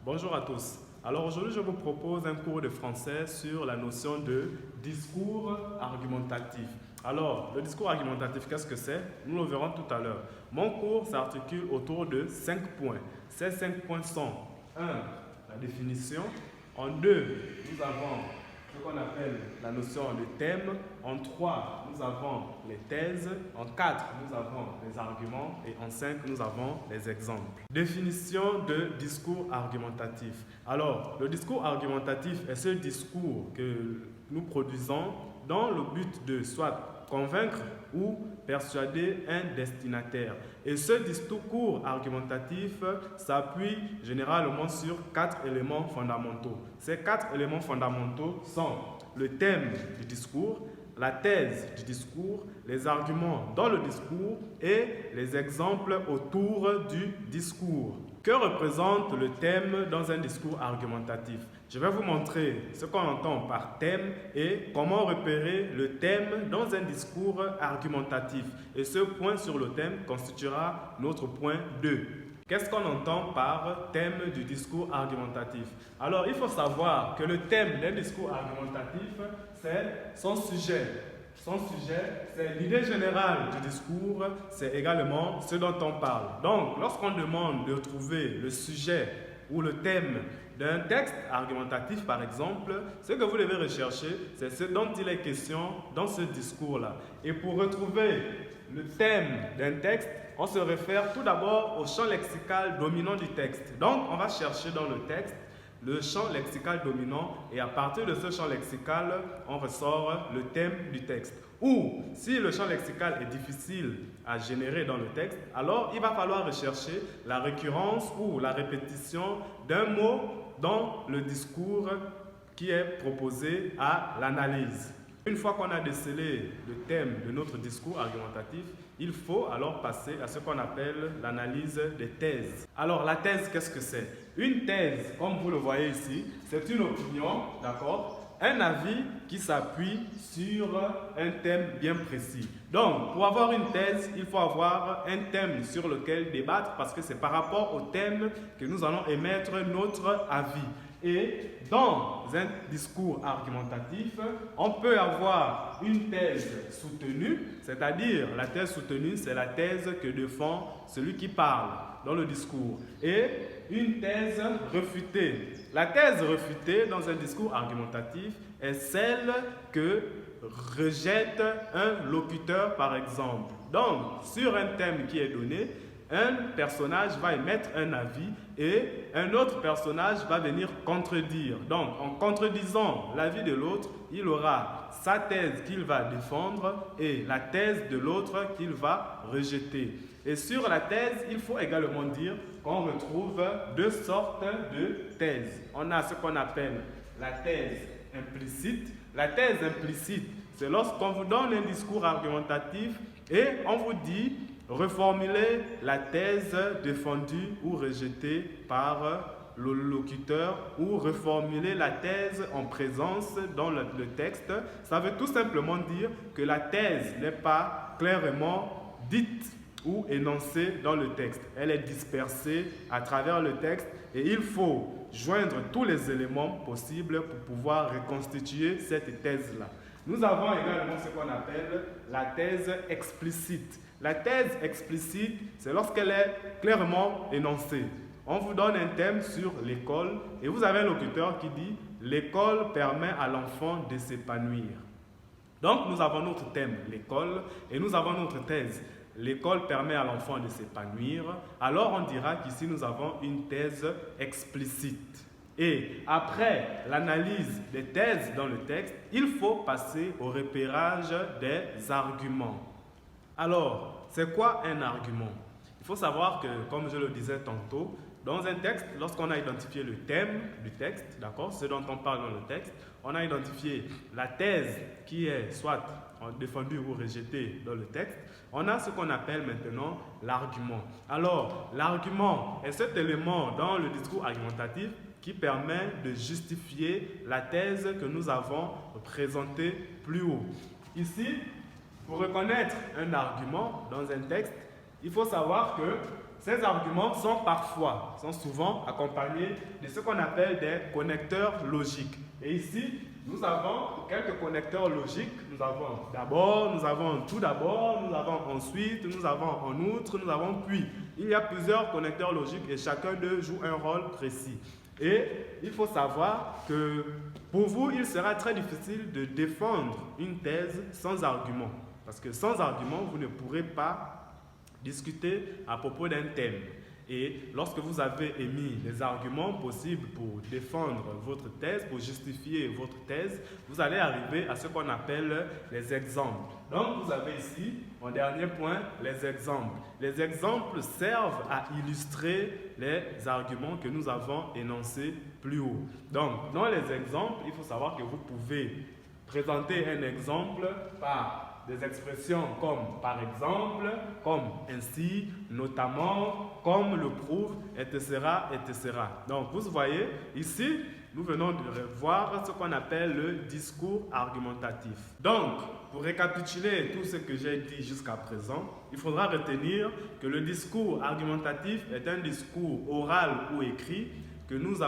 Bonjour à tous. Alors aujourd'hui, je vous propose un cours de français sur la notion de discours argumentatif. Alors, le discours argumentatif, qu'est-ce que c'est? Nous le verrons tout à l'heure. Mon cours s'articule autour de 5 points. Ces 5 points sont 1. La définition. En 2, nous avons ce qu'on appelle la notion de thème. En 3, nous avons les thèses. En 4, nous avons les arguments. Et en 5, nous avons les exemples. Définition de discours argumentatif. Alors, le discours argumentatif est ce discours que nous produisons dans le but de soit convaincre ou persuader un destinataire. Et ce discours argumentatif s'appuie généralement sur 4 éléments fondamentaux. Ces 4 éléments fondamentaux sont le thème du discours, la thèse du discours, les arguments dans le discours et les exemples autour du discours. Que représente le thème dans un discours argumentatif? Je vais vous montrer ce qu'on entend par thème et comment repérer le thème dans un discours argumentatif. Et ce point sur le thème constituera notre point 2. Qu'est-ce qu'on entend par thème du discours argumentatif? Alors, il faut savoir que le thème d'un discours argumentatif, c'est son sujet. Son sujet, c'est l'idée générale du discours, c'est également ce dont on parle. Donc, lorsqu'on demande de trouver le sujet ou le thème d'un texte argumentatif, par exemple, ce que vous devez rechercher, c'est ce dont il est question dans ce discours-là. Et pour retrouver le thème d'un texte, on se réfère tout d'abord au champ lexical dominant du texte. Donc, on va chercher dans le texte le champ lexical dominant et à partir de ce champ lexical, on ressort le thème du texte. Ou, si le champ lexical est difficile à générer dans le texte, alors il va falloir rechercher la récurrence ou la répétition d'un mot dans le discours qui est proposé à l'analyse. Une fois qu'on a décelé le thème de notre discours argumentatif, il faut alors passer à ce qu'on appelle l'analyse des thèses. Alors la thèse, qu'est-ce que c'est? Une thèse, comme vous le voyez ici, c'est une opinion, d'accord? Un avis qui s'appuie sur un thème bien précis. Donc, pour avoir une thèse, il faut avoir un thème sur lequel débattre parce que c'est par rapport au thème que nous allons émettre notre avis. Et dans un discours argumentatif, on peut avoir une thèse soutenue, c'est-à-dire la thèse soutenue, c'est la thèse que défend celui qui parle dans le discours, et une thèse réfutée. La thèse réfutée dans un discours argumentatif est celle que rejette un locuteur, par exemple. Donc, sur un thème qui est donné, un personnage va émettre un avis et un autre personnage va venir contredire. Donc, en contredisant l'avis de l'autre, il aura sa thèse qu'il va défendre et la thèse de l'autre qu'il va rejeter. Et sur la thèse, il faut également dire qu'on retrouve deux sortes de thèses. On a ce qu'on appelle la thèse implicite. La thèse implicite, c'est lorsqu'on vous donne un discours argumentatif et on vous dit reformuler la thèse défendue ou rejetée par le locuteur ou reformuler la thèse en présence dans le texte. Ça veut tout simplement dire que la thèse n'est pas clairement dite ou énoncée dans le texte. Elle est dispersée à travers le texte et il faut joindre tous les éléments possibles pour pouvoir reconstituer cette thèse-là. Nous avons également ce qu'on appelle la thèse explicite. La thèse explicite, c'est lorsqu'elle est clairement énoncée. On vous donne un thème sur l'école et vous avez un locuteur qui dit « L'école permet à l'enfant de s'épanouir ». Donc, nous avons notre thème, l'école, et nous avons notre thèse. L'école permet à l'enfant de s'épanouir. Alors, on dira qu'ici, nous avons une thèse explicite. Et après l'analyse des thèses dans le texte, il faut passer au repérage des arguments. Alors, c'est quoi un argument? Il faut savoir que, comme je le disais tantôt, dans un texte, lorsqu'on a identifié le thème du texte, d'accord, ce dont on parle dans le texte, on a identifié la thèse qui est soit défendue ou rejetée dans le texte, on a ce qu'on appelle maintenant l'argument. Alors, l'argument est cet élément dans le discours argumentatif qui permet de justifier la thèse que nous avons présentée plus haut. Ici, pour reconnaître un argument dans un texte, il faut savoir que ces arguments sont souvent accompagnés de ce qu'on appelle des connecteurs logiques. Et ici, nous avons quelques connecteurs logiques. Nous avons d'abord, nous avons tout d'abord, nous avons ensuite, nous avons en outre, nous avons puis. Il y a plusieurs connecteurs logiques et chacun d'eux joue un rôle précis. Et il faut savoir que pour vous, il sera très difficile de défendre une thèse sans argument. Parce que sans argument, vous ne pourrez pas discuter à propos d'un thème. Et lorsque vous avez émis les arguments possibles pour défendre votre thèse, pour justifier votre thèse, vous allez arriver à ce qu'on appelle les exemples. Donc, vous avez ici, en dernier point, les exemples. Les exemples servent à illustrer les arguments que nous avons énoncés plus haut. Donc, dans les exemples, il faut savoir que vous pouvez présenter un exemple par des expressions comme par exemple, comme ainsi, notamment, comme le prouve, etc., etc. Donc, vous voyez, ici, nous venons de voir ce qu'on appelle le discours argumentatif. Donc, pour récapituler tout ce que j'ai dit jusqu'à présent, il faudra retenir que le discours argumentatif est un discours oral ou écrit que nous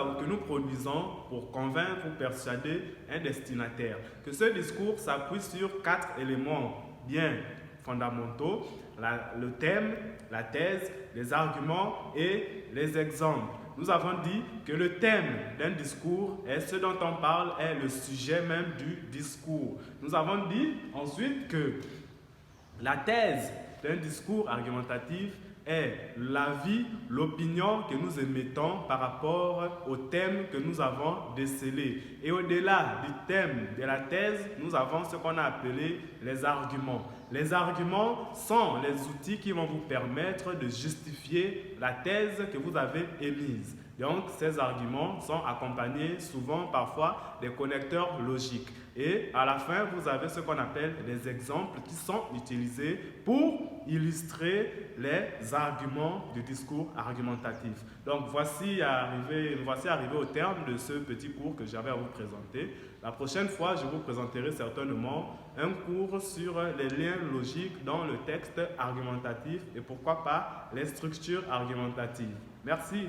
produisons pour convaincre ou persuader un destinataire. Que ce discours s'appuie sur 4 éléments bien fondamentaux, le thème, la thèse, les arguments et les exemples. Nous avons dit que le thème d'un discours est ce dont on parle, est le sujet même du discours. Nous avons dit ensuite que la thèse d'un discours argumentatif est l'avis, l'opinion que nous émettons par rapport au thème que nous avons décelé. Et au-delà du thème de la thèse, nous avons ce qu'on a appelé les arguments. Les arguments sont les outils qui vont vous permettre de justifier la thèse que vous avez émise. Donc, ces arguments sont accompagnés souvent, parfois, des connecteurs logiques. Et à la fin, vous avez ce qu'on appelle les exemples qui sont utilisés pour illustrer les arguments du discours argumentatif. Donc, voici arrivé au terme de ce petit cours que j'avais à vous présenter. La prochaine fois, je vous présenterai certainement un cours sur les liens logiques dans le texte argumentatif et pourquoi pas les structures argumentatives. Merci.